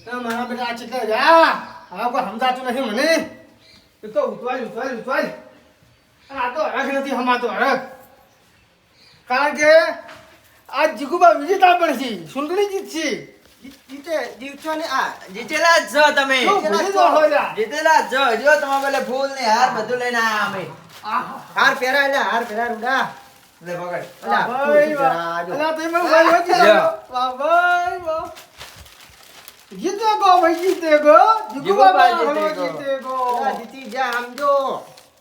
ના મારા બેટા આ ચિકન જા આ કોઈ સમજાતું નથી મને એ તો ઉતવાય આ તો હરખ નથી હમાતો હરખ કારણ કે આ જીગુબા વિજેતા પણ છે સુંદરી જીત છે જીતશો ને આ જીતેલા જ છો તમે જીતેલા જ છો જો તમારે પેલે ફૂલ ને હાર બધું લઈને આયા અમે હાર પહેરાય લે હાર પહેરાય રૂડા લે પકડ અલા તે મને ભાઈ હોજી વાહ ભાઈ વાહ જીતેગો ભાઈ જીતેગો જીગુબા જીતેગો જીતી જા સમજો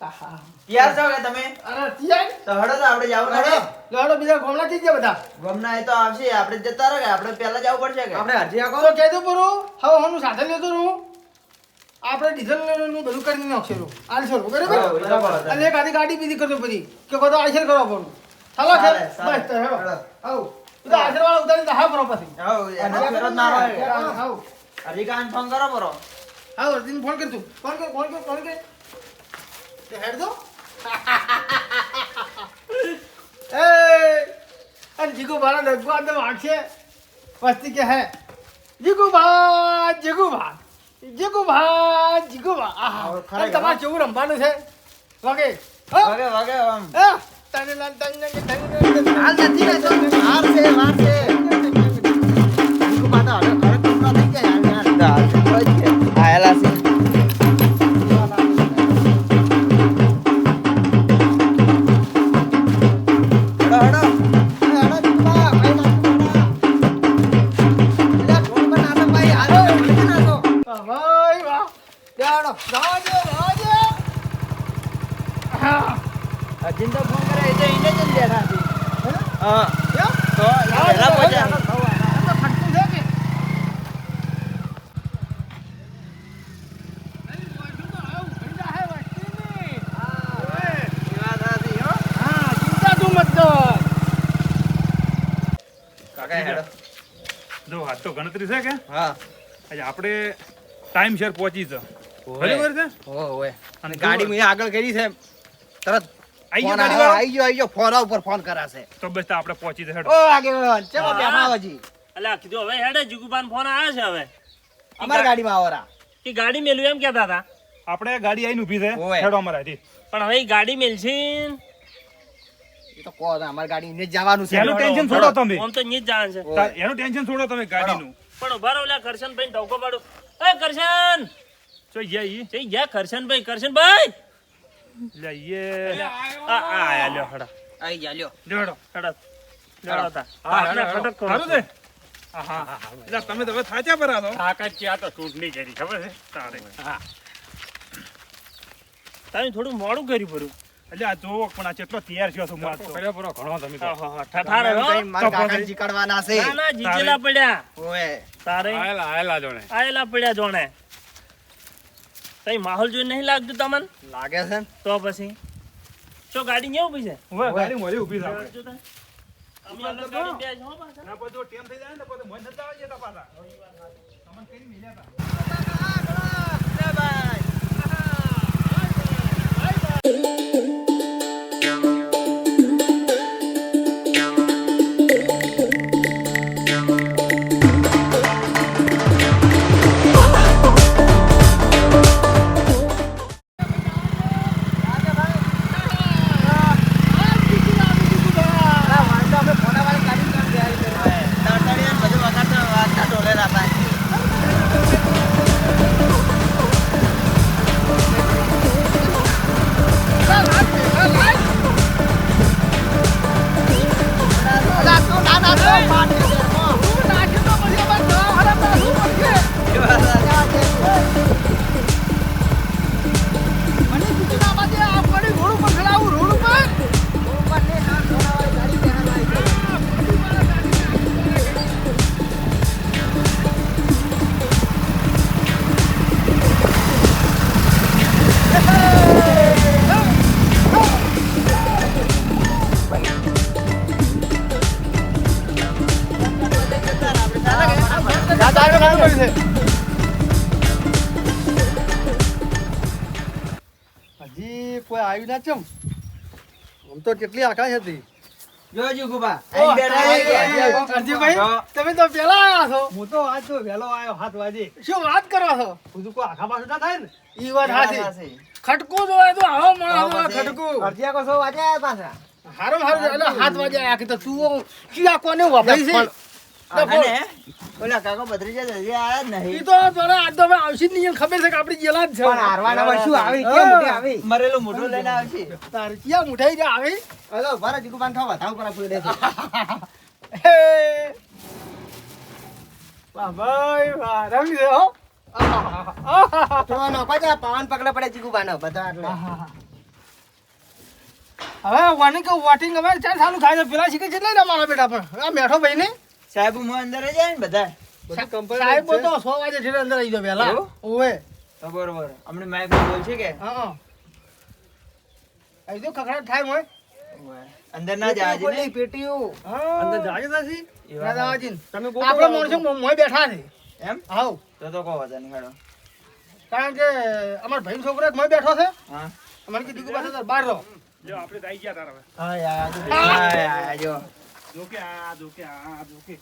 તૈયાર છો કે તમે અરે તૈયાર તો હડો તો આપણે જાવ હડો લાડો બીજા ગોમડા કી ગયા બધા ગમના એ તો આવશે આપણે જતા રહો કે આપણે પહેલા જવું પડશે કે આપણે હજી આકો તો કહેજો પૂરો હવે હું સાધન લેતો રહું આપણે ડીઝલ નું બધું કરી નાખશે રું આલશો બરાબર અને એક આધી ગાડી બીજી કરજો પછી કે બધો આશર કરવા પડું ચાલો ખેર બસ તો હેડો આવ તો આશર વાળા ઉતારી દા કરો પછી આવ એનો ફેરો ના હોય આવ હજી કાન ફોન કરો પરો આવ અર્જુન ફોન કર તું ફોન કર તે હેડ દો એ અન જીગુ બારા લગવા દો આંખે પસ્તી કે હે જીગુબા આહા તમારે કેવું રમવાનું છે વાગે વાગે આમ હાલ નથી ને તો વાર છે જીગુબા તો હવે ટુકડા થઈ ગયા યાર આયેલા છે અજીન તો ફોન કરે એ તો એને જ બેઠા છે હા તો એલા પહોંચ્યા જો આજ તો ગણતરી છે કે હા આજે આપણે ટાઈમ શેર પહોંચી છે બરાબર છે ઓય અને ગાડી મેં આગળ કરી છે તરત આઈ ગયો ગાડી વાળો આઈ ગયો ફોન ઉપર ફોન કરાશે તો બસ આપણે પહોંચી જશે ઓ આગેવાન ચલો બેઠા હજી અલ્યા કીધું હવે હેડે જીગુબાન ફોન આવ્યો છે હવે અમાર ગાડીમાં આવરા કે ગાડી મેલ્યું એમ કહેતા હતા આપણે ગાડી આઈને ઊભી છે ઓય. હેડો અમારા હતી પણ હવે ઈ ગાડી મેલશે એ તો કો અમાર ગાડી ને જવાનું છે એનું ટેન્શન છોડો તમે આમ તો ની જ જાણ છે ઓય. એનું ટેન્શન છોડો તમે ગાડીનું પણ ઉભા રહો ઓલા કરશનભાઈ ટોકો પાડો એ કરશન જોઈ જાય ઈ જઈ ગયા કરશનભાઈ લે ઈએ આ આયા લ્યો હડા આઈ જા લ્યો લેડો હડા લેડો તા હા આપણે હેડો ખટક કરો. સારું છે હા એટલે તમે તો હવે થાચા પર આવો તાકાત છે આ તો ચૂંટણી કરી ખબર છે તારે હા તમે થોડું મોડું કર્યું પરું એટલે આ જોવો પણ આ કેટલો તૈયાર થયો છું માર તો કર્યો બરો ઘણો તમે તો ઠઠારે હો માર કાકા જીકાડવાના છે ના ના જીજેલા પડ્યા ઓય તારે આયેલા જોણે આયેલા પડ્યા જોણે કઈ માહોલ જોઈને નહીં લાગતું તમને લાગે છે ને? તો પછી શું ગાડી ન્યા ઊભી છે હવે ગાડી મોરી ઊભી છે આપણે જોતા. અમે આગળ ગાડી બે જ હો પાછા. ના પછી જો ટેમ થઈ જાય ને તો પછી મોજ નતા આવી જતા પાછા તમને કરી મિલ્યા હતા હજી કોઈ આવ્યું ના ચમ આમ તો કેટલી આકાશ હતી જો જીગુબા ઓહ, આઈ બેઠા છે. અરજીભાઈ, તમે તો પેલા આવ્યા છો. હું તો આજ તો વહેલો આવ્યો 7 વાગે. શું વાત કરો છો? બધું કોઈ આખા પાછું ના થાય ને. ઈ વાત સાચી. સાચી. ખટકું જોવે તો આવો માણસ તો જોવે પછી ખટકું. અડધિયા કો 100 વાગે આયા પાછા. હારું હારું એટલે 7 વાગે આયા કે તો તું ચિયા કોને વાપરી છે? અને ઓલા કાકો ભત્રીજા જલ્દી આયા જ ઈ નહીં. તો જોડે આજ તો હવે આવશે જ નહીં, એને ખબર છે કે આપણી જેલા જ છે. પણ હારવાના માં શું આવી હા. કેમ મોટી આવી? મરેલું મોઢું લઈને આવશે. તારે ચિયા મુઠાઈ જા આવી? હલો ભારે જીગુબાન ખાવા ધાવ પર ફૂલ દે. હે. વાહ ભાઈ વાહ, રમી છે હો. આહાહા. તો નો પાછા પાવન પગલા પડે જીગુબાનો બધા એટલે. હવે વાની કે વોટિંગ હવે ચાલ ચાલુ થાય છે. પેલા શીખે છે એટલે ને મારા બેટા પણ આ મેઠો ભાઈ ને સાહેબ હું અંદર જ જાય ને બધા. બધું કમ્પ્લીટ સાહેબ તો 100 વાગે છે અંદર આવી જાવ પહેલા. એવું? ઓવે. તો બરોબર હમણાં માઇક બોલશે કે હા. આવી તો ખખડાટ થાય મોય. અંદર ના જવા દે ને. પેટીઓ હા. અંદર જાય તાસી એ વાત દાદા આજીન. તમે આપણે માણસો મોય બેઠા છે. એમ હાઉ. તો કહો વાંધો નહીં હેડો. કારણ કે અમાર ભાઈ છોકરો એક મોય બેઠો છે. હા અમારે કે દીકુ પાસે બહાર રહો. જો આપણે તો આઈ ગયા તારા હવે. હા યાર જો જો કે આ જો કે આ જો કે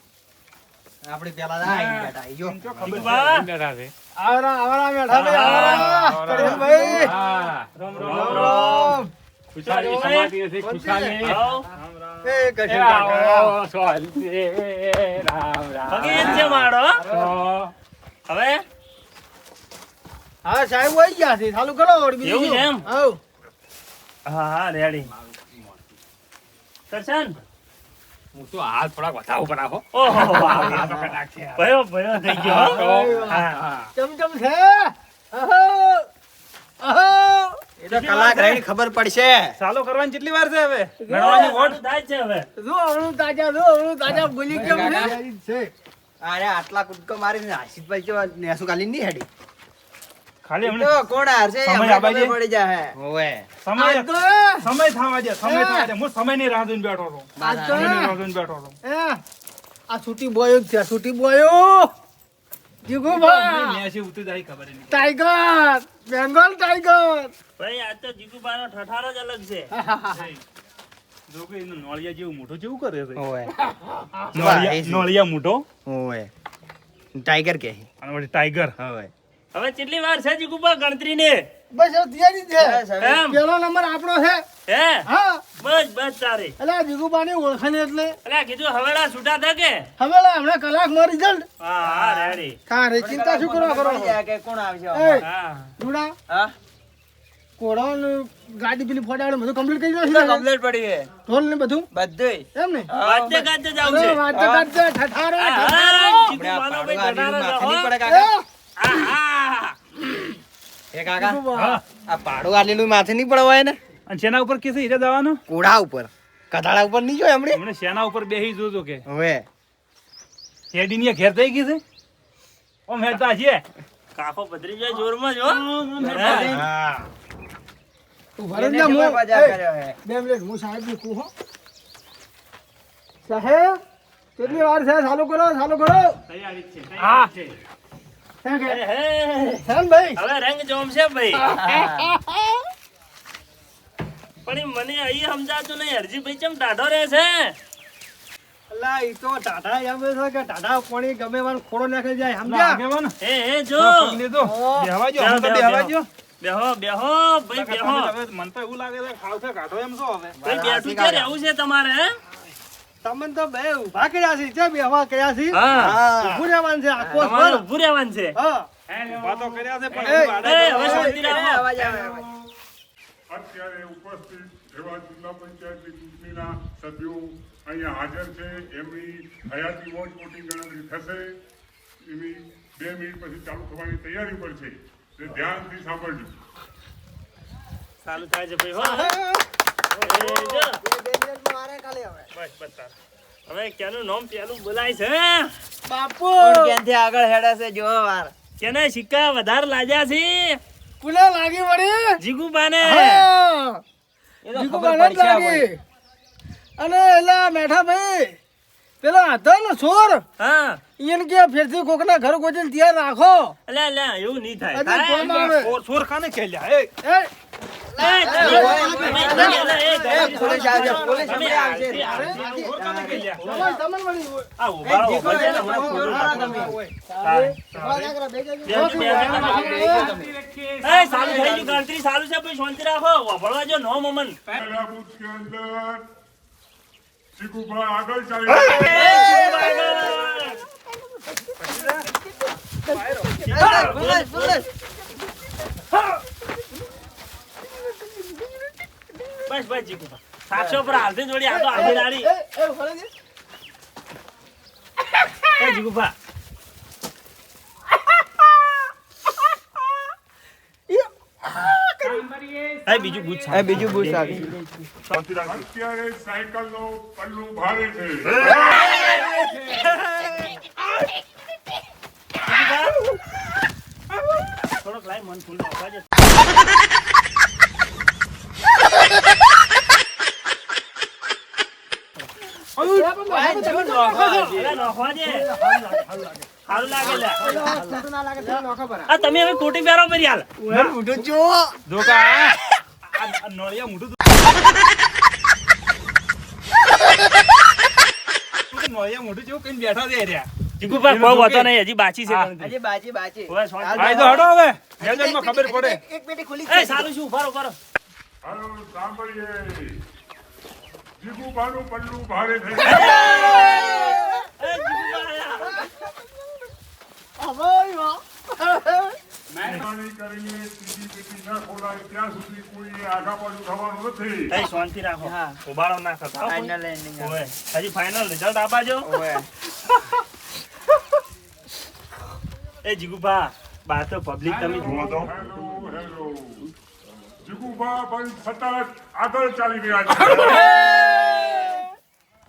આપણે પેલા આઈ બેઠા આઈ જો એમ તો ખબર જીગુબા. છે બેઠા છે. આવરા આવરા બેઠા ભાઈ આવરા. કડિયલ ભાઈ. હા રામ રામ રામ રામ. ખુશાલી સમાતી હશે ખુશાલી. આવો. રામ રામ. એ કશું કાકા. આવો સોહલજી. રામ રામ. પગે જ છે મારો. તો હવે હા સાહેબ આવી ગયા છે. ચાલુ કરો વળી બીજું એવું છે શું? એમ? હાઉ. હા હા રેડી કરશન. હું તો હાલ થોડાક વધાવો પડાવો. ઓહો આ તો કડાક છે. ભયો ભયો થઈ ગયો હો. હા. ચમચમ છે. અહો. અહો. એ તો કલાક રહીને ખબર પડશે. ચાલુ કરવાની કેટલી વાર છે હવે? ગણવાની વોટ થાય છે હવે. જો અવળું તાજા બોલી કેમ છે? અરે આટલા કૂદકો મારીને આશિષભાઈ જો નેસુ કાલી નહીં હેડી. ખાલી એ એમને તો કોણ હારશે એ સમય હમણાં આબાજી? ખબર પડી જાય. હોવે. સમય આ તો સમય થવા દે સમય થવા દે. હું સમયની રાહ જોઈને બેઠો છું. આ તો સમયની રાહ જોઈને બેઠો છું. આ છૂટી બોયો જ છે. છૂટી બોયો. જીગુભા. નેસી ઉતરી જાય ખબર નહીં. ટાઈગર. બેંગોલ ટાઈગર. ભાઈ આ તો જીગુબાનો ઠઠારો જ અલગ છે. જો કે એનું નોળિયા જેવું મોઢું જેવું કરે છે. હોવે. નોળિયા મોઢો હોવે. ટાઈગર કે. અને વળી ટાઈગર. હોવે. હવે કેટલી વાર છે જીગુબા ગણતરી ને? બસ હવે તૈયારી છે. બસ હવે. એમ પેલો નંબર આપણો છે. હે હા. બસ બસ તારે. એટલે આ જીગુબાની ઓળખાણ એટલે અલ્યા કીધું હવેડા છૂટા થા કે? હવે લા હમણાં કલાકમાં રિઝલ્ટ. હા હા રેડી. કારે ચિંતા શું કરવા કરો? પડી જાય કે કોણ આવશે એ હવે. હા રૂડા હા કોડોન ગાડી પેલી ફોટાડે બધું કમ્પ્લીટ કરી તો નાખ્યું. કમ્પ્લીટ પડી ગઈ. ઢોલ ને બધું બધુંય. એમ ને? વાજતે ગાજતે જાવું છે. અરે વાજતે ગાજતે ઠઠારો, હા, ઠઠારો. આપણે આ જીગુબાનો પાડવા ભાઈ આલીનું ઠઠારો માથે નહીં છે, પડે એ, કાકા. આહા. એ કાકા જીગુબા. આ પાડું આલીનું માથે નહીં પડવાય ને અને શેના ઉપર કેસે હીરે જવાનું? કોડા ઉપર કથાળા ઉપર નહીં જોય હમણે. હમણાં શેના ઉપર બેહી જોજો કે હવે હેડીની ઘેર થઈ ગઈ છે. ઓ મહેતા છે. કાકો પધરી જાય જોરમાં જ હો. હે? હા તું ભરે એને ને કેવો હું- બજાર એ, કર્યો હે. 2 મિનિટ હું સાહેબ ને કહું હો. સાહેબ કેટલી વાર છે? ચાલુ કરો ચાલુ કરો. તૈયારી જ છે. હા. છે. કેમ કે? હે, હે. કેમ ભાઈ? હવે રંગ જોમશે ભાઈ. પણ ઈ મને અહીં સમજાતું નહીં હરજીભાઈ ચમ ટાઢો રહે છે? અલા, ઈ તો ટાટા એમ છે કે ટાટા પાણી ગમે વાર ખોડો નાખી જાય ના, સમજ્યા? આગેવાન. હે જો તો પગ લીધો. બેહવા જો, બેહો, અમે તો બેહો, બેહવા બેહો. જો. બેહો બેહો ભાઈ કાકા, બેહો. તમે તો હવે મને તો એવું લાગે છે ખાવ છે કાઢો એમ શું હવે? ભાઈ બેઠું છે રહેવું છે તમારે હે? તમને તો બે ઊભા કર્યા છે જે બેહવા કર્યા છે હા ઊભું રહેવાનું છે આખો તમારે સ્વર. ઊભું રહેવાનું છે. હા વાતો કર્યા છે પણ એ, એવું આડે એ, હવે શાંતિ એ, રાખો. અવાજ આવે, અવાજ. અત્યારે ઉપસ્થિત એવા જિલ્લા પંચાયતની ચૂંટણીના સભ્યો અહીંયા હાજર છે. એમની હયાતી વોટ વોટિંગ ગણતરી થશે. એવી 2 મિનિટ પછી ચાલુ થવાની તૈયારી પર છે. એટલે ધ્યાનથી સાંભળજો. ચાલુ થાય છે ભાઈ હો. એ જો. બસ બસ તાર. હવે ક્યાંનું નામ પેલું બોલાય છે બાપુ કોણ ક્યાંથી આગળ હેડે છે જોવો વાર. કેને સિક્કા વધારે લાગ્યા છે પુલે લાગી વળી જીગુબાને. હા એ તો જીગુ ખબર બાને જ પડશે લાગી. અને એલા મેઠા ભાઈ પેલો હતો ને સોર હા ઈયન કે ફેરથી કોકના ઘર ગોજીને ત્યાં રાખો અલ્યા અલ્યા એવું નહીં થાય હજી કોમ આવે. સોર ખાને ખેલ્યા એ એ પોલીસ આવશે, પોલીસ હમણાં આવશે. તમને વળી આ ઉભા રહો, ઉભા છે ને, હમણાં ખોટું ઉભા રહો લાગે. તમે. એ, સાલું થઈ ગયું, ગણતરી સાલું છે, પછી શાંતિ રાખો. વાપરવા જો, નો મમન. पहला बूथ के अंदर चिकूबा आगे चले એ, પોલીસ, પોલીસ. બસ બસ જીકુ 700 પર હાલતી જોડી આ તો આધી દાડી. એ જીકુભા એ બીજું બૂથ એ બીજું બૂથ આવી. અત્યારે સાયકલ નો પલ્લું ભારે છે થોડોક લાઈ મન ફૂલ આપવા દે. અરે નોખવા દે. સારું લાગે લે. આ તમે હવે કોટી પહેરો પરી હાલ. નળિયા મોઢું નળિયા મોઢું જેવું કઈ બેઠા છે રહ્યા. જીકુભા કોઈ વાતો નહીં, હજી બાકી છે ગણતરી. હજી બાજી, બાજી. હવે શાંતિ. આ તો હડો હવે મેદાનમાં ખબર પડે. એક પેટી ખુલી એ સારું શું ઉભા રહો, ઉભા રહો. હાલો સાંભળીએ જીગુબાનું પલ્લું ભારે છે એ જીકુભા મહેરબાની કરીને ત્રીજી પેટી ન ખોલાય ત્યાં સુધી કોઈ આગા પાછું થવાનું નથી એ શાંતિ રાખો. હા. ઉભારો ના કરતા હો કોઈ. Final ending. ઓવે. હજી ફાઇનલ રિઝલ્ટ આપાજો. ઓય. એ જીગુભા બહાર તો પબ્લિક તમે જુઓ તો. હેલો હેલો જીગુબા પણ સતત આગળ ચાલી રહ્યા છે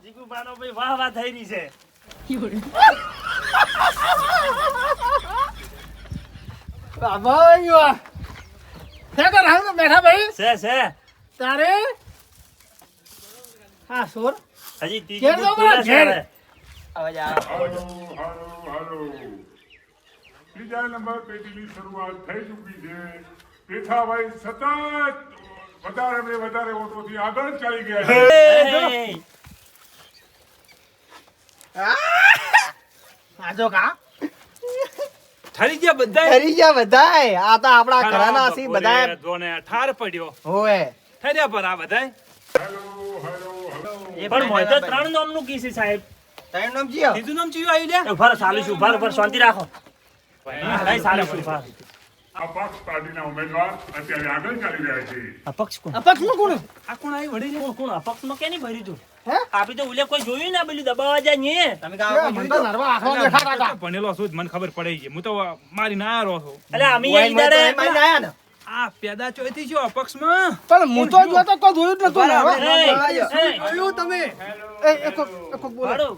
જીગુભાનો ભાઈ વાહ વાહ થઈ રહી છે. ભાઈ વાહ. છે તો રાહુલ બેઠા ભાઈ છે તારે હા સોર હજી ઘેર ત્રીજી જાઓ બૂથ બરા, ખુલ્લા છે ઘેર. હવે. અવાજ આવે. હાલો હાલો હાલો ત્રીજા નંબર પેટીની શરૂઆત થઈ ચૂકી છે પેથાભાઈ સતત વધારે ને વધારે ઓટોથી આગળ ચાલી ગયા છે એ, આજો કા ઠરી ગયા બધા. ડરી ગયા બધાય. આ તો આપણા ઘરના સી બધાય. જોને ઠાર પડ્યો. હોવે. ઠર્યા પર આ બધાય. હેલો હેલો હેલો પણ મોય તો 3 નામનું કી છે સાહેબ. તારું નામ જીઓ. બીજું નામ ચિયું આવ્યું લ્યા? એ ઉભા રહો, સાલું છું, ઉભા રહો, ઉભા રહો, શાંતિ રાખો. એ સાલું છું, ઉભા રહો. અપક્ષ પાર્ટીના ઉમેદવાર અત્યારે આગળ ચાલી રહ્યા છે અપક્ષ કોણ? અપક્ષમાં કોણ આ કોણ આવી વળી લ્યા? કોણ અપક્ષમાં કેની ભર્યું તું? હે? આપી તો ઉલે કોઈ જોયું ના પેલું દબાવા જાય ને. તમે એ કાં મને તો નરવા આંખમાં દેખાતા હતા. ભણેલો છું જ, મને ખબર પડી ગઈ. હું તો મારી ના રહ્યો છું. એટલે અમે ઈ દાડે આયા ને. આ પેદા ચોથી છો અપક્ષમાં. પણ હું તો જોતો કોઈ જોયું જ નતું ને, બરાબર. હવે. જોયું તમે. એક વખત બોલો. વાળો.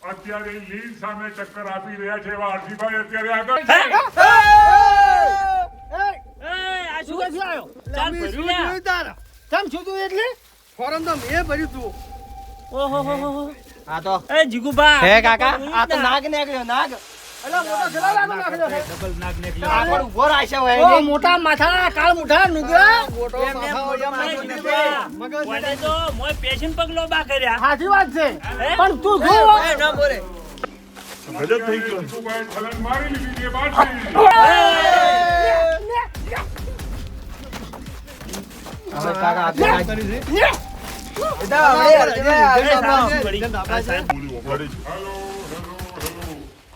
અત્યારે લીડ સામે ટક્કર આપી રહ્યા છે એવા અરજીભાઈ અત્યારે આગળ હે? એ, એ, આ શું શું? ક્યાંથી આવ્યો? ચાલ ભર્યું લ્યા. કેમ છું તું એટલે ફોરમ તો મેં ભર્યું તું. ઓહો હો હો હો. આ તો એ જીગુભા. હે કાકા આ તો નાગ નીકળ્યો નાગ. અલા મોટો ખેલા લાગો નાખ્યો છે. ડબલ નાક નીકળી. આ પણ ઉભો રાખશે હોય ઓ મોટા માથા કાળ મુઠા નુગરા મોટો એમ એમ માથા મોટા એ માથા. જીગુભા. મગજ કોને તો મોય પેશન પગલો બા કર્યા. સાચી વાત છે હે? પણ તું જો એ ન બોલે. જીગુભાઈ છલંગ મારી લીધી છે પાછી હવે કાકા આપણે ને. બધા હવે અર્જુનભાઈ એ, આવશે સારું, હમણાં. વળી. હા, સાહેબ. હેલો હેલો હેલો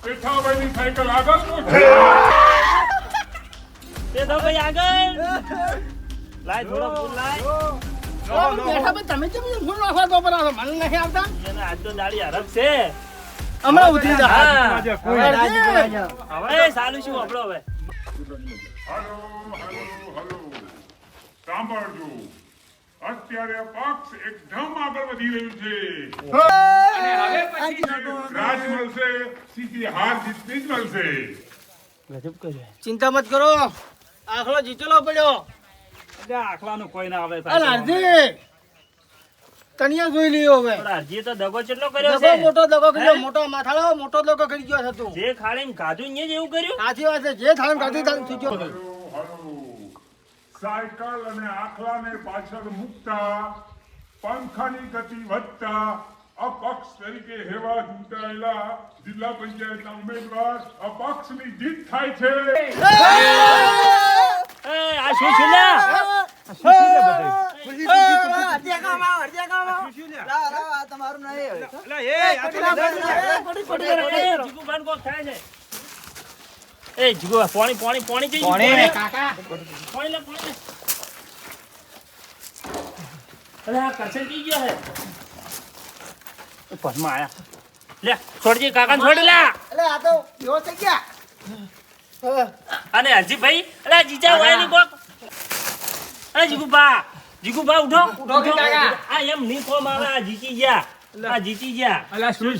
પેથાભાઈની સાયકલ આગળ તો છે તે તો ભાઈ આગળ. લાય થોડો ફૂલ લાય. બેઠા ભાઈ તમે કેમ ફૂલ નાખવા તો પર આવો? મને નથી આવતા એને આજ તો દાડી હરખ છે. હમણાં ઉતરી જા હા. હવે રાજુભાઈ એ સાલું શું આપણો હવે. હાલો હાલો હાલો સાંભળજો અત્યારે પક્ષ એકદમ આગળ વધી રહ્યું છે રાજ મળશે સીધી હાર જીતની જ મળશે ગજબ કર્યો. ચિંતા મત કરો આખલો જીતેલો પડ્યો એટલે આખલાનું કોઈ ના આવે અલ અરજી તનિયા જોઈ લીયો હવે પણ હરજીએ તો દગો કેટલો કર્યો દગો છે. મોટો દગો કર્યો હે? મોટો માથાળો મોટો દગો કરી ગયો છે તું જે ખાડીને ખાધું ને જ એવું કર્યું. સાચી વાત છે જે થાળ કાઢી થાળ થઈ ગયો હાલો હાલો સાયકલ અને આખલાને પાછળ મૂકતા પંખાની ગતિ વધતા અપક્ષ તરીકે હેવા ચૂંટાયેલા જિલ્લા પંચાયતના ઉમેદવાર અપક્ષની જીત થાય છે. આ શું છે લ્યા? લાવ, આ તમારું નહીં. અલા, એ આ જીગુભાઈ કોક થાય છે. એ જીગુ પાણી જઈ પાણી. પાણી લે. અરે આ કરશન કી ગયો હે પરમાં આયા લે છોડજી કાકાને છોડી લે. એટલે આ તો એવો થઈ ગયા. અને હરજીભાઈ અરે જીજા હોય ની કોક. અરે જીગુભા ઉઠો આ એમ ની ફોર્મ આવે. આ જીતી ગયા અલા શું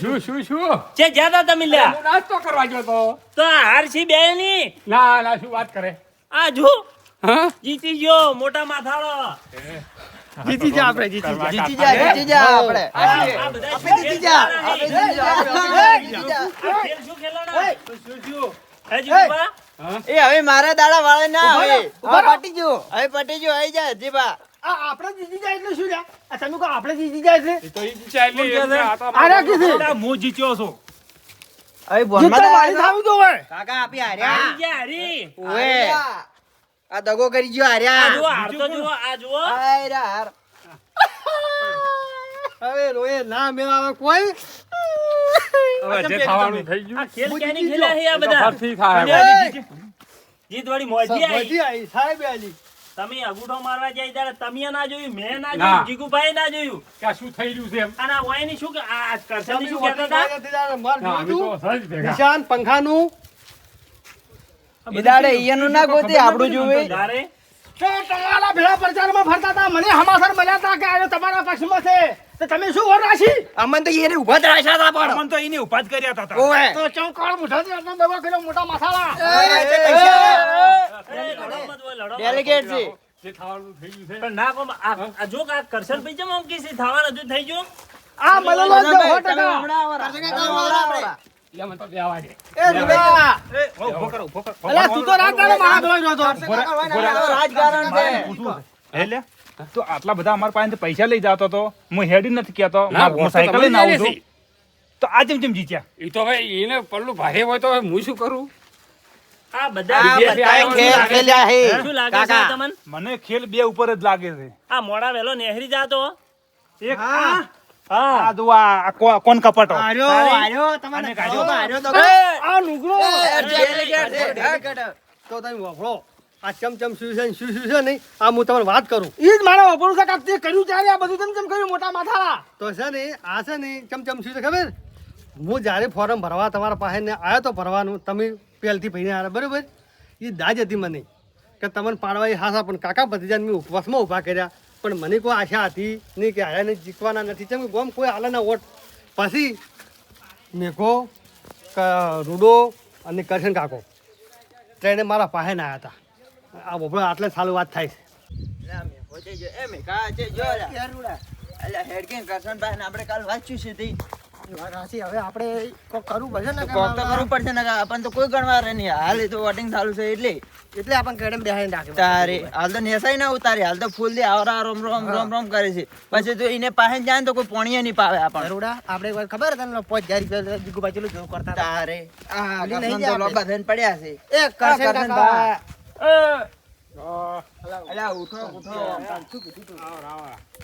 છે જ્યાદા તમે લ્યા હું નાસ્તો કરવા ગયો તો આ હારસી બે ની ના શું વાત કરે આ જો હા જીતી ગયો મોટા માથાળો. જીતી જા આપણે જીતી જા આપણે. આ બધા શું જીતી જા. ખેલ શું ખેલાણા? હે જીગુભા એ હવે મારા દાડા વાળા ના હવે પટી ગયો આવી જાય જીબા. આપણે જીતી જાય એટલે શું લ્યા? આ તમે કહો આપણે જીતી જાય એટલે તો ઈ ચાલી આરા કીધી હું જીત્યો છું હવે જીતતા મારી થાવું તો હોય. કાકા આપી હારી હાર્યા. ગયા હારી. ઓએ આ દગો કરી ગયો આ હાર્યા. જુઓ હાર તો જુઓ આ જુઓ. હાર. હવે રોએ ના મેળાવે કોઈ. હવે જે થવાનું થઈ ગયું આ ખેલ ક્યાંની ખેલ્યા છે આ બધા? ફરથી થાય જીત વાળી મોજી આવી. મજી આવી સાહેબ આલી. તમે અગુડો મારવા જાય ત્યારે તમે ના જોયું મેં ના ના. જોયું જીગુભાઈ ના જોયું. કે આ શું થઈ રહ્યું છે એમ અને આ વાયની શું કે આ કરશનની શું કહેતા હતા? ના અમે તો સજ ભેગા નિશાન પંખાનું બિદાડે ઈયનું ના ગોતી આપણું જોવે. તારે તો તમારા ભેળા પ્રચારમાં ફરતા હતા મને હમાસર મળ્યા હતા કે આયો તમારા પક્ષમાં છે તો તમે શું વર રાશી અમન તો એને ઉભા જ રાખ્યા હતા પણ. અમન તો એને ઉભા જ કર્યા હતા ઓએ તો ચૌકાળ મુઠાથી આટલો દવા કર્યો મોટા માથાળા. એ લડો મત હોય, લડો મત. ડેલિગેટ છે. જે થવાનું થઈ ગયું છે પણ ના કોમ આ જો આ કરશન ભાઈ જેમ આમ કે છે થવાનું હજુ થઈ ગયો. આ મળેલો જ તમે 100%. હમણાં આવરા. એટલે મને તો દેવા દે એ રૂડા. ઉભો કરો અલા તું તો રાત દાડો મારા ભેળો રહ્યો હતો. રાજકારણ છે. એટલે તો આટલા બધા અમારા પાસેથી પૈસા લઈ જતો તો હું હેડી નથી કહેતો ના, હું સાયકલ લઈને આવું છું નથી. તો આ જેમ જીત્યા એ તો ભાઈ એને પલ્લું ભારે હોય તો હવે હું શું કરું આ બધા આ બધાય ખેલ ખેલ્યા હે. શું લાગે છે કાકા. તમને? મને ખેલ બે ઉપર જ લાગે છે આ મોડા વેલો નેહરી જાતો. એક હા આ જો આ કોણ કપટો આર્યો તમને કાઢ્યો. આર્યો તો આ નુગરો. ડેલિગેટ છે. તો તમે વાપરો આ ચમચમ શું છે ને શું છે નહીં આ હું તમને વાત કરું ઈ જ મારા વાપરું છે કાક તે કર્યું ત્યારે આ બધું ચમચમ કર્યું મોટા માથાળા તો છે ને આ છે ને ચમચમ શું છે ખબર હું જ્યારે ફોર્મ ભરવા તમારા પાસે ને આવ્યો તો ભરવાનું તમે પહેલથી ભાઈને આવ્યા બરાબર એ દાજ હતી મને કે તમને પાડવા એ હાસા પણ કાકા ભત્રીજાને મેં ઉપવાસમાં ઊભા કર્યા પણ મને કોઈ આશા હતી નહીં કે આયાને જીતવાના નથી કેમ કે ગોમ કોઈ હાલના વોટ પછી મેઘો રૂડો અને કરશન કાકો ટ્રેને મારા પાસે ના આવ્યા હતા આ બોપડો આટલે સાલું વાત થાય આપણે કાલ વાંચ્યું છે તે છે હવે આપણે કોક કરવું પડશે ને કોક તો કરવું પડશે ને આપણને તો કોઈ ગણવાર નહીં હાલ એ તો વોટિંગ ચાલુ છે એટલે એટલે આપણે કેડમ બેહાઈને રાખે તારે હાલ તો નેસાઈ ના ઉતારે હાલ તો ફૂલ દે આવરા રોમ રોમ કરે છે પછી તો એને પાસે જાય ને તો કોઈ પોણીએ નહીં પાવે આપણને બરોડા આપણે એક વાર ખબર હતી ને 5000 રૂપિયા જીગુભાઈ ચેલું જોવું કરતા હતા. તારે આ ભૂલી નહીં કસમ જાય તો લોબા થઈને પડ્યા છે એ કરશન કાકા અલ્યા ઉઠો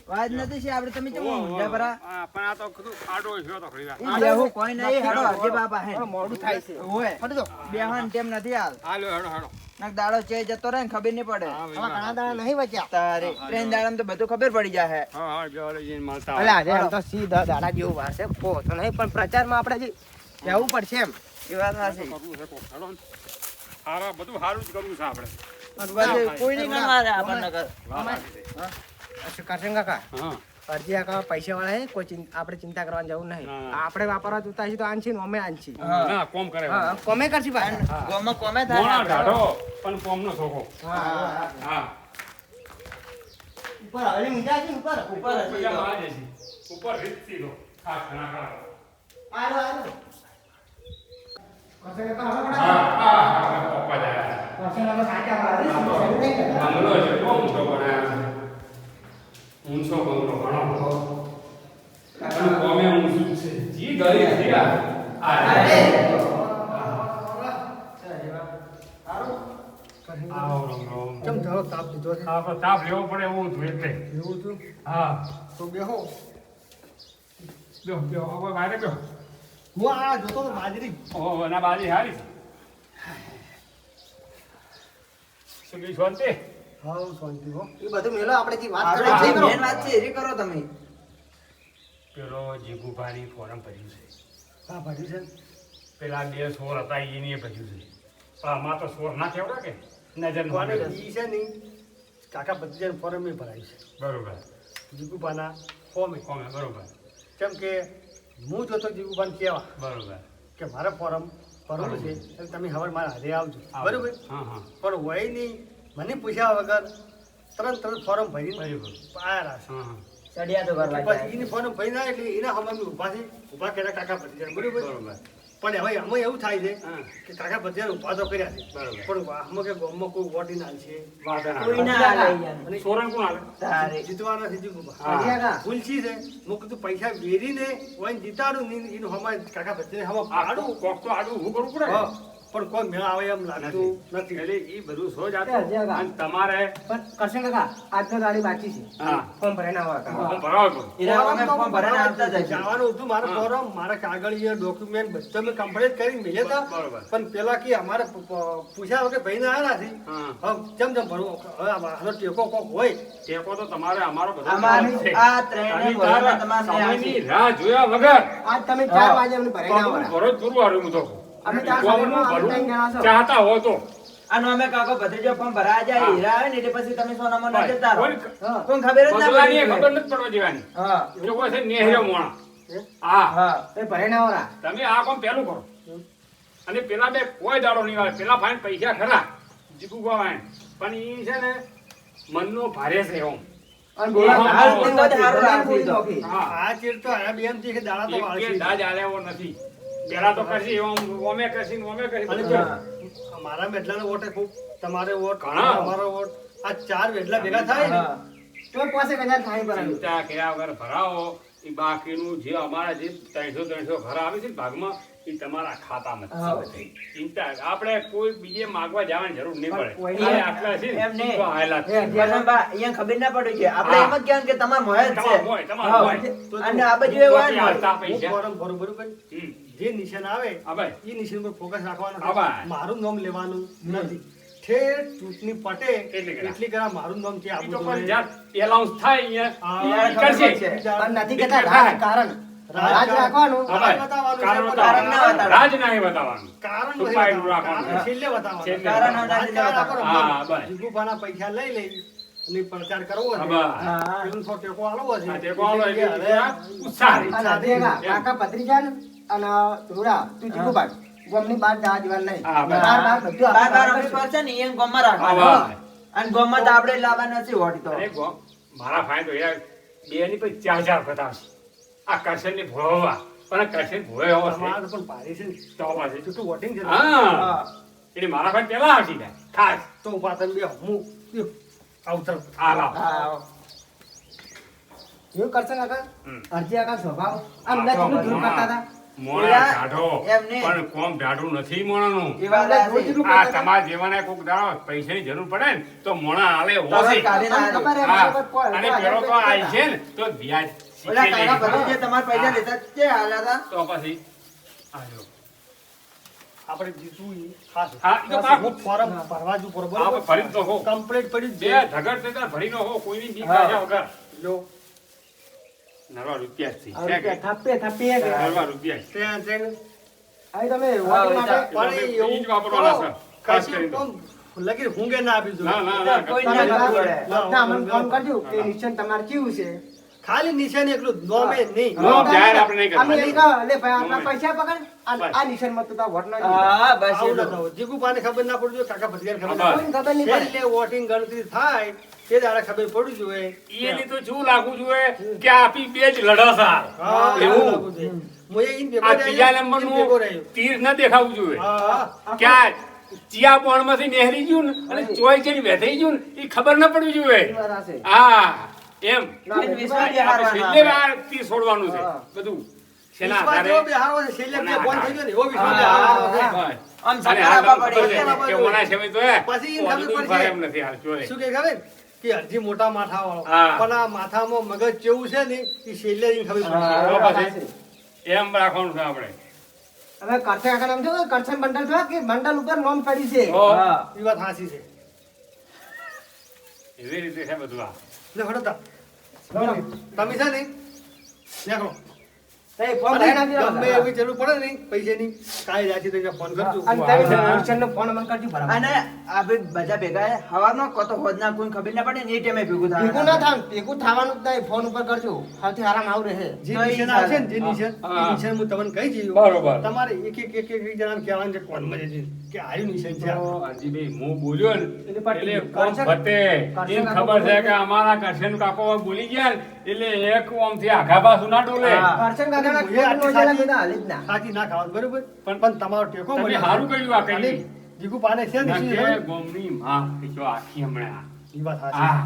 વાત નથી છે આપણે તમે કેમ ઊંઘ્યા પરા પણ આ તો કીધું આડો થયો તો ખરી વાર. ઈ બેહું કોઈ નહીં હાડો આજે બાપા હે મોડું થાય છે ઓય ફટી દો બેહવાન ટેમ નથી હાલ હાલો હેડો હેડો નક દાડો ચે જતો રહે ને ખબર નહીં પડે હવે ઘણા દાડા નહીં બચ્યા તારે ટ્રેન દાડામાં તો બધું ખબર પડી જાય હા હા જોડે જઈને મળતા અલે આજે આમ તો સીધા દાડા જેવું વાર છે પોતો નહીં પણ પ્રચારમાં આપણે જે કહેવું પડશે એમ એ વાત સાચી કરવું છે કોક હેડો ને. હારા બધું સારું જ કરવું છે આપણે પછી કોઈ નહીં ગણવારે આપણને કર કરશન કાકા હા અરજી આકા પૈસા વાળા હે કોઈ આપણે ચિંતા કરવાની જરૂર નહીં ના. આપણે વાપરવા જોતા હશે તો આનછી ને અમે આનછી ના કોમ કરે હા કોમે કરશી ભાઈ ગોમાં કોમે મોણા થાય ઢાઢો પણ કોમનો છોકરો હા ઉપર હવેલી ઊંચા છે ઉપર ઉપર હશે ઉપર તો. માં જશે ઉપર રીત સીધો ખાસ ઘણા ખરા આલો આલો કરશન કાકા હવે હા હા પપ્પા જાય બંગલો જેટલો મોટો બનાવ્યો છે. ઊંચો બંગલો ઘણો. અને ગમે ઊંચું જ છે. જી ગરીબ છે આ. આવો રામ રામ. કેમ તારો તાપ લીધો છે આપણે તાપ લેવો પડે એવું હતું એટલે. એવું હતું હા. તો બેહો બેહો, બેહો. હવે બહાર બેહો. હું આ જોતો તો બાજરી ઓહો, એના બાજી હારી છે. શું બીજું શાંતિ? હા શાંતિ હો એ બધું મેલો આપણે જે વાત આપણે કરી જે મેન વાત છે એ કરો તમે. પેલો જીગુભાઈ ફોરમ ભર્યું છે. હા ભર્યું છે પેલા 2 સોર હતા એને ભર્યું છે. પણ આમાં તો સોર ના કેવડા કે નજર કોને મારે. ઈ છે નહીં કાકા ભત્રીજાને ફોરમ એ ભરાયું છે બરોબર. જીગુબાના ફોર્મે કોમે બરોબર. કેમ કે હું જોતો જીગુબાને કહેવા બરોબર. કે મારે ફોરમ ભરવું છે એટલે તમે હવે મારા હારે આવજો આવો. બરોબર હા હા પણ હોય નહીં મને પૂછ્યા વગર તરત ફોરમ ભરીને બરોબર. આયા છે હા હા ચડિયા તો કરવા પછી એની ફોરમ ભરી ના એટલે એના હમણાં ઊભા છે ઊભા કર્યા કાકા ભત્રીજાને બરોબર બરોબર. પણ હવે આમાં એવું થાય છે હા. કે કાકા ભત્રીજાને ઊભા તો કર્યા છે બરોબર. પણ આમાં કે ગામમાં કોઈ વોટ ના છે વાંધો ના કોઈ આવે. ના હાલે યાર. અને સોરણ કોણ આવે? તારે જીતવાના છે જીગુબા હા. ભૂલથી છે હું કીધું પૈસા વેરીને હોય જીતાડું નહીં એનું હમાય કાકા ભત્રીજાને હમા આડું કોક તો આડું ઊભું કરવું પડે ને. હા, પણ કોઈ મેળ આવે એમ લાગતું નથી એટલે ઈ બધું સોજ હજી આતું. આગા. અને તમારે પણ કરશે કાકા આજનો દાડી બાકી છે હા ફોર્મ ભરાઈને આવવા કાકા. હું ભરાવો છું. એના અમે ફોર્મ ભરાને આવતા જ હશે. જવાનું હતું મારે હા. ફોરમ મારા કાગળિયા ડોક્યુમેન્ટ બધું મેં કમ્પ્લીટ કરીને મેળ્યા હતા બરોબર. પણ પેલા કે અમારે પૂછ્યા વગર ભાઈને આવ્યા નથી હા. હવે જેમ જેમ ભરવું હવે આનો ટેકો કોક હોય ટેકો તો તમારે અમારો બધો અમારે છે. આ ત્રણેય તમે વરોના તારા તમારે સમયની રાહ જોયા વગર આજ તમે 4 વાગે અમને ભરાઈને તો આવવાના. ભરો જ પૂરું હારું હું તો કહું. અમે ત્યાં ગોમનું સુધીમાં અમે ભરવું ત્રણ જણા છો. ચાહતા હો તો આનો અમે કાકો ભત્રીજો ફોર્મ ભરાયા જાય હા. હીરા આવે ને એટલે પછી તમે સોનામાં ના બસ. જતા રહો. કોઈ હા. કોઈ ખબર જ ના બદલાની એ પડી. ખબર નથી પડવા દેવાની. હા એ લોકો છે નેહર્યો મોણા. હા હા એ ભરાઈને આવવાના. તમે આ કામ પહેલું કરો અને પેલા બે કોઈ દાડો નહીં આવે. પેલા ફાઈન પૈસા ખરા જીગુ ગવાય પણ ઈ છે ને મનનો ભારે છે એમ. અને બોલા હાલ બોલી તો જ હારું બોલી રાખી તો. નોખી. હા આ ચીડ તો આ બેન થી કે દાડા તો એક વાળશે. કે દાજ આલે એવો નથી. પેલા તો કરશી એમ ઓમે કરશી ને ઓમે કરશી અને બધું. જો મારા વેડલાનો વોટ એ ખૂબ તમારે વોટ ઘણા. તમારો વોટ આ 4 વેડલા ભેગા થાય ને હા. તો પાસે કદાચ થાય ભરાયું. ચિંતા કર્યા વગર ભરાવો. એ બાકીનું જે અમારા જે 300 ઘર આવે છે ને ભાગમાં એ તમારા ખાતામાં જ છે હા. બધી. ચિંતા આપણે કોઈ બીજે માગવા જવાની જરૂર નહીં પડે. કોઈ આ આટલા છે ને એમ નહીં. તો આયેલા જ છે. વસંતબા, અહીંયા ખબર ના પડી છે આપણે હા. એમ જ કહેવાનું કે તમાર મોય જ છે તમારું હોય, તમારું હા. હોય. અને આ બાજુ એવું હોય ને હાલતા હું પૈસા. ફોરમ ભરું બરોબર હમ. જે નિશાન આવે હા ભાઈ. એ નિશાન પર ફોકસ રાખવાનું હા ભાઈ. મારું નામ લેવાનું નથી ઠેર ચૂંટણી પટે એટલી કરા. એટલી કરા મારું નામ છે ઈ આબુ તો જોઈએ. પણ જ્યાં announce થાય અહીંયા, હા. ઈ ત્યારે કરશે. ખબર પડશે. પણ નથી બીજા કહેતા થાય. રાજકારણ. રાજ રાખવાનું. હા ભાઈ. બતાવવાનું છે, કારણ કારણ ના બતાવવાનું. બતાવવાનું. રાજ નહીં બતાવવાનું. કારણ છુપાયેલું નથી રાખવાનું. કારણ છેલ્લે બતાવવાનું. છેલ્લે કારણ બતાવવાનું. ના રાજકારણ રાખો હા, ને. બસ. જીગુભાના પૈસા લઈ લઈ અને પ્રચાર કરવો હા, છે બસ. હા. પેલું થોડો ટેકો આલવો છે આ ટેકો આલો એટલે એટલે હવે ઉત્સાહ રહે. અને હજી એકા કાકા ભત્રીજાને અને ધોળા તું જીગુભાઈ ગોમની બહાર જવા દેવાનું નહીં. હા, બસ. બહાર બહાર બધું બાર બાર આપણે અમની પર છે ને એ ગોમમાં હા, રાખવાનું ભાઈ. અને ગોમમાં તો આપણે લાવવાના નથી હોતી તો અરે મારા ફાઈન તો યાર 2 ની પછી 4 બતાવશે. આ કરશનને ભોળવા પણ કરશન ભોળે એવો છે. તમારે પણ ભારી છે ને. તો પાછી. છૂટું વોટિંગ છે ને. હા હા. એટલે મારા ફાઈન પેલા આવશે જાય ખાસ તો ઉભા થઈને બે હું આવતર આ લાવ. હા એવું કરશે કાકા હમ. અરજી કાકા સ્વભાવ આમ બધા કેટલું દૂર કરતા હતા મોણા ઢાઢો એમ નહીં. પણ કોમ ઢાઢું નથી મોણાનું. એ વાત અંદર સાચી. રોજ આ તમારા જેવાને કોક દાડો પૈસાની જરૂર પડે ને તો મોણા હાલે તરત ઓછી. કાઢી તમને ના ખબર દે. હે, હા. મારા પર કોઈ અને કોઈ પેલો તો આધાર આઈ નથી છે ને તો વ્યાજ ઓલા શીખેલી. કાકા બધું જે તમારા પૈસા હા. લેતા તે હાલ્યા હતા તો પછી આ જો. આપણે જીતવું ઈ ખાસ હા, ઈ તો પાકું. હું ફોરમ ભરવા જુ બરોબર આપણે ફરી તો હો. કમ્પ્લીટ પડી જ બે છે. ઢગર થતા ભરીનો હો કોઈની બીક હા. રાખ્યા વગર. લો નરવા રૂપિયા જ આ છે. રૂપિયા થપ્પે થપ્પે કે નરવા રૂપિયા જ. ત્યાં જઈને અહીં તમે હા, વોટિંગ માટે પણ ઈ એવું જ વાપરવાના છે. ખાસ કશું કરીને તો. પણ લગી ઊંઘે ના આપી ના, જોઈએ. ના, ના. કોઈ તમે ના કરવું પડે. બધા અમને ફોન કરજો કે નિશાન તમારે કેવું છે ખાલી નિશાન એકલું નોમે નહીં નો, જાહેર આપણે નહીં અમે કરવાની. એમ કહો, લે ભાઈ આટલા નો, પૈસા પકડ અને બસ. આ નિશાનમાં તું તાર વોટ ના દીધા. હા બસ આવું ન એટલું. થવું. જીગુભાઈને ખબર ના પડવી જોઈએ, કાકા ભત્રીજાને ખબર હા, ના કોઈને ખબર નહીં પડે છેલ્લે વોટિંગ ગણતરી થાય તે દાડે ખબર પડવી જોઈએ. એની તો શું લાગવું જોઈએ કે આપી બે જ લડોસા. હા, એવું. લાગવું જોઈએ. હું એ ઈન ભેગો આ રહ્યો, ત્રીજા ઈન ભેગો નંબરનું રહ્યો. તીર ન દેખાવું જોઈએ. હા, કે આ ચિયા પોણમાંથી નેહરી ગયું ને અને ચોય ચડી વેધાઈ ગયું ને એ ખબર ન પડવી જોઈએ. એ વાત હશે. હા એમ ના, એને એ વિશ્વાસ વાત- આપણે છેલ્લે વારથી છોડવાનું છે હા. બધું શેના વિશ્વાસ આધારે? જેવો બેહારો છે, છેલ્લે બે ફોન થઈ ગયો ને, એવો વિશ્વાસ હા, બેહારો છે. બસ. આમ અને સકાર આ આપવા ખબર છે પડે. કે મોના સમય તો હે, પછી કોણ ખબર દૂધ પડશે. ભરે એમ નથી હાલ જોઈ. શું કે ખબર કે અરજી મોટા માથા વાળો હા. પણ આ માથામાં મગજ કેવું છે ને એ છેલ્લે જઈને ખબર પડશે. હા, તો એ વાત પછી હશે. એમ રાખવાનું છે આપણે. હવે કરશે આગળ આમ જો કરશે બંડલ થયો કે બંડલ ઉપર નોમ પડી છે તો હા. એ વાત સાચી છે. એવી રીતે છે બધું આ. લે હળો તા. તમે છે ને નીકળો. તઈ ફોન અને લઈને આવી ગમે એવી જરૂર પડે ને પૈસાની કાંઈ રાજી તો ફોન કરજો. અને તમે નિશાનનો ફોન મને કરજો બરાબર અને આપણે બધા ભેગા હવારમાં કો તો હોદના કોઈ ખબર ના પડે ને એ ટાઈમે ભેગું ભેગું ના થાય થાય ભેગું થવાનું જ નહીં ફોન ઉપર કરજો સૌથી આરામ આવું રહે જે તો ઈ નિશાન ચાલે. આવશે ને જે નિશાન હા. એ નિશાન હું તમને કહી જઈશ. બરોબર. તમારે એક જણાને કહેવાનું છે કોનમાં જઈને કે આયું નિશાન છે તો અરજીભાઈ હું બોલ્યો ને એટલે પાટી એટલે કોમ કરશન- ફતે. કરશન એમ કાકો ખબર છે બોલે. કે અમારા કરશન કાકો બોલી ગયા ને એટલે એક ઓમથી આઘા પાછું ના ડોલે. હા. કરશન કાકાના હું એ આટલી કોઈનો સાચી- જેલા હાલી જ ના સાચી ના ખાવાનું બરોબર પણ તમારો ટેકો તમે મળ્યો. હારું કર્યું આ કર્યું. અને જીગુ પાને છે ને ના શું કે છે? ગોમની માં જો આખી હમણાં ઈ વાત સાચી. આ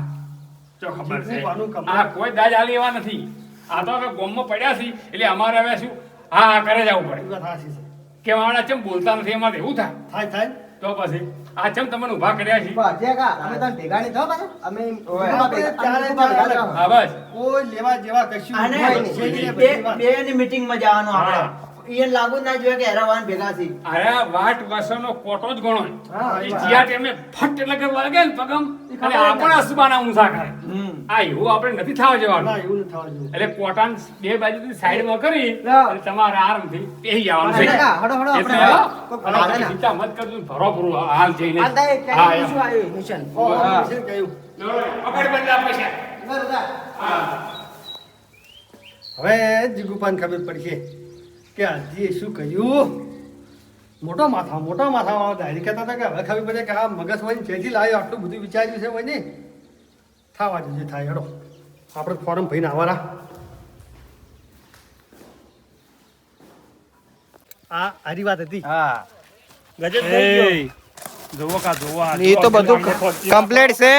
જો ખબર છે જીગુ પાનું કમાલ. આ કોઈ દાજ આલી એવા નથી. આ તો હવે ગોમમાં પડ્યા છે એટલે અમારે હવે શું હા હા કરે જવું પડે ઈ વાત સાચી છે. કે મારા ચમ બોલતા નથી એમાં એવું થાય થાય થાય. તો પછી આ ચમ તમને ઊભા કર્યા છે. બસ, જે કા, અમે તને ભેગા નહીં થયો પાછા? અમે ઓય. ભેગા- ચારે અમે ભેગા ચારે. થયો. હા બસ કોઈ લેવા જેવા કશું અને હોય નહીં. નહીં. બે બધી વાત. બે ની મીટિંગ માં જવાનું હા. આપણે ઈયન લાગુ જ ના જોઈએ કે હેરાવાન ભેગા છે અરે વાટ વસનો કોટો જ ગણો હા, એ એ વાત. જીયા ટેમે ફટ એટલે કે વાગે ને પગમ અને આપણા અસુબાના ઊંચા કરે હમ. આ એવું આપણે નથી થવા ના જવાનું એવું નથી થવા જેવું. એટલે કોટાન બે બાજુથી સાઈડમાં કરી હા. અને તમારે આરામથી બેસી જવાનું છે. હડો, હડો, હડો, એટલે આપણે હો, કોઈ અને ભાગે તમે ના. ચિંતા મત કરજો ભરો ભરો હાલ જઈને આ તારે હા, ક્યાંય એમ. શું આવ્યું, નિશાન? ઓહો, હા. છે કહ્યું. લો, પકડ બદલા પૈસા બરોબર. હવે જીગુપાને ખબર પડશે કે હાજીએ શું કહ્યું. મોટો માથા વાળો ડાયરી કહેતા હતા કે હવે ખબર પડે કે આ મગજ હોય ને ક્યાંથી લાવ્યો આટલું બધું વિચાર્યું છે હોય ને થવા જોઈએ થાય હેડો આપણે ફોરમ ભરીને આવવાના. આ હારી વાત હતી. હા ગજબ થઈ ગયો. જોવો કા જોવો આ એ તો બધું કમ્પ્લીટ છે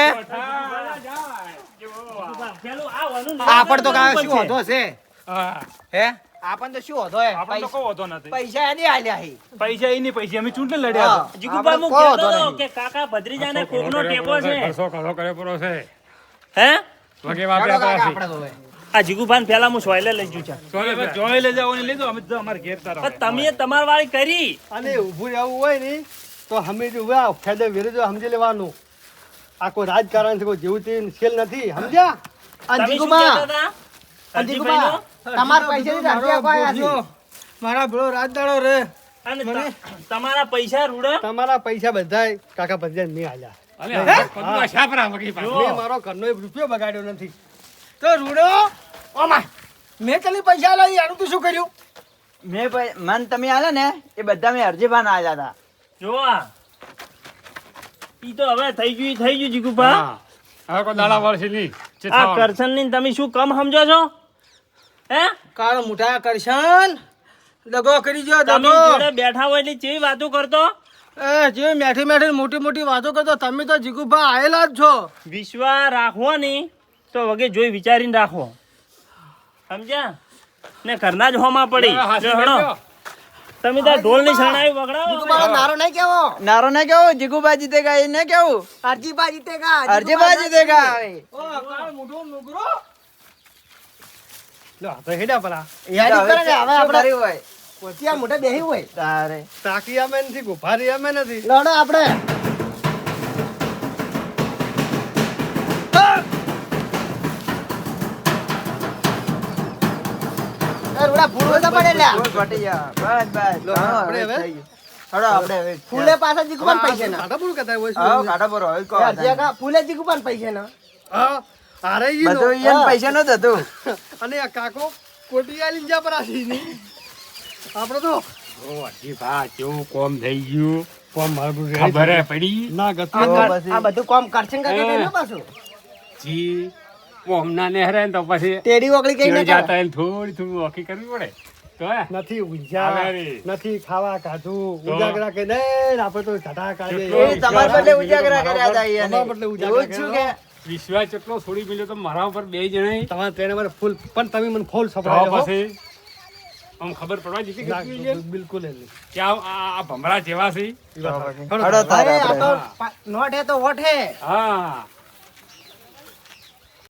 પેલું આ વાનું આપણ તો કાંઈ શું હોતો છે હા હે આપણ તો શું હોતો હે આપણને તો કોઈ હોતો નથી પૈસા એની આલ્યા હે પૈસા એની પૈસા અમે ચૂંટણી લડ્યા હા. જીગુબા આપણે હું કોઈ કહેતો હોતો હતો નહીં. કે કાકા ભત્રીજાને કોકનો ટેકો છે ખર્ચો કરો કરે પૂરો છે હે વગે હેડો વાપર્યા કાકા, હતા આપણે તો હવે. આ જીગુભાન પેલા હું સોયલે લઈ જઉં છું હવે જોઈ લેજો અને લેજો અમે તો અમારે ઘેર તારા પણ તમે તમાર વાળી કરી અને ઊભું રહેવું હોય ને તો હમે જો વાહ ફાયદા વેરે જો સમજી લેવાનું. આ કોઈ રાજકારણ છે કોઈ જેવું તે ખેલ નથી સમજ્યા. અને તમે શું જીગુબા, કહેતા હતા અને જીગુબા, તમારા પૈસાની રાશિ આપવા આવ્યા છે. મારા ભલો રાજદાડો રે અને તમારા પૈસા રૂડા તમારા પૈસા બધાય કાકા બધા નહીં આલ્યા. અલે આ બધું આ છાપરા વગી પાસે. મેં મારો ઘરનો એક રૂપિયો બગાડ્યો નથી. તો રૂડો ઓમાં મેં તને પૈસા લઈ આનું તું શું કર્યું મન તમે આલે ને એ બધા મેં અરજીભાન આવ્યા હતા જો આ ઈ તો હવે થઈ ગયું જીગુભા હા. હવે કોઈ દાડા વળશે નહીં. જે આ થવાનું. કરશન ની તમે શું કમ સમજો છો હે કાળ મોટા કરશન દગો કરી જો તમે જોડે બેઠા હોય એટલે કેવી વાતો કરતો જે મેઠી મેઠી મોટી મોટી વાતો કરતો તમે તો જીગુભા આયેલા જ છો. વિશ્વાસ રાખવો નહીં તો વગે જોઈ વિચારીને રાખો સમજ્યા ને ઘરના જ હોમાં પડી હવે હાચી જો હણો બેઠો. તમે તાર ઢોલ ની શરણાઈ વગડાવો મારો નારો નહીં કેવો નારો ને કેવું જીગુબા જીતેગા એ ને કેવું અરજીબા જીતેગા અરજીબા જીતેગા ઓ કાળ મોટો નુગરો. લો આ તો હેડા પરા. યાદ કરે ને હવે આપણે કર્યું હોય કોટિયા મોઢે બેહી હોય તારે તાકી અમે નથી ગુફારી અમે નથી. લડો આપણે એ રૂડા ફૂલ તો પડે લ્યા ફૂલ ફટી જા. બસ બસ લો, હા, આપણે હવે હવે? થઈ ગયું. હળો આપણે હવે ફૂલે પાછા જીગુબાન પૈસા ના કાઢા બોલ કહેતા હોય આવો શું? કાઢો બરો હવે કહો અરજીયા ફૂલે જીગુબાન પૈસા ના હા અરે ઈ નો. બધું ઈયન પૈસા નો થતું અને આ કાકો કોટિયા લીંજા પર આસી ની આપણે તો ઓ હજી ભા કેવું કોમ થઈ ગયું કોમ મારું ખબર પડી ના ગતું આ બધું કામ કરશે ને કાકા ને પાછું જી ઓમના ને હરે ને તો પછી ટેડી ઓગળી કઈ ચીડ ના જાતા એને થોડી થોડી ઓકી કરવી પડે કયા? નથી ઊંઝા હાલેરી. નથી ખાવા કાઢું તો? ઉજાગરા કે ને આપણે તો ઝટા કાઢીએ કેટલો એ તમારા બદલે ઉજાગરા કર્યા હતા અહીંયા તમારા બદલે ઉજાગરા એવું જ છું કે વિશ્વાસ કેટલો છોડી મળ્યો તો મારા ઉપર બે જણાય તમારે તેને મને ફૂલ પણ તમે મને ફૂલ તો સપડાયો હો. પછી આમ ખબર પડવા દીધી કે ના, શું છે? બિલકુલ એ નહીં. કે આ ભમરા જેવા છે હળો તારે આ તો આપણે. નોટ હે તો વોટ હે હા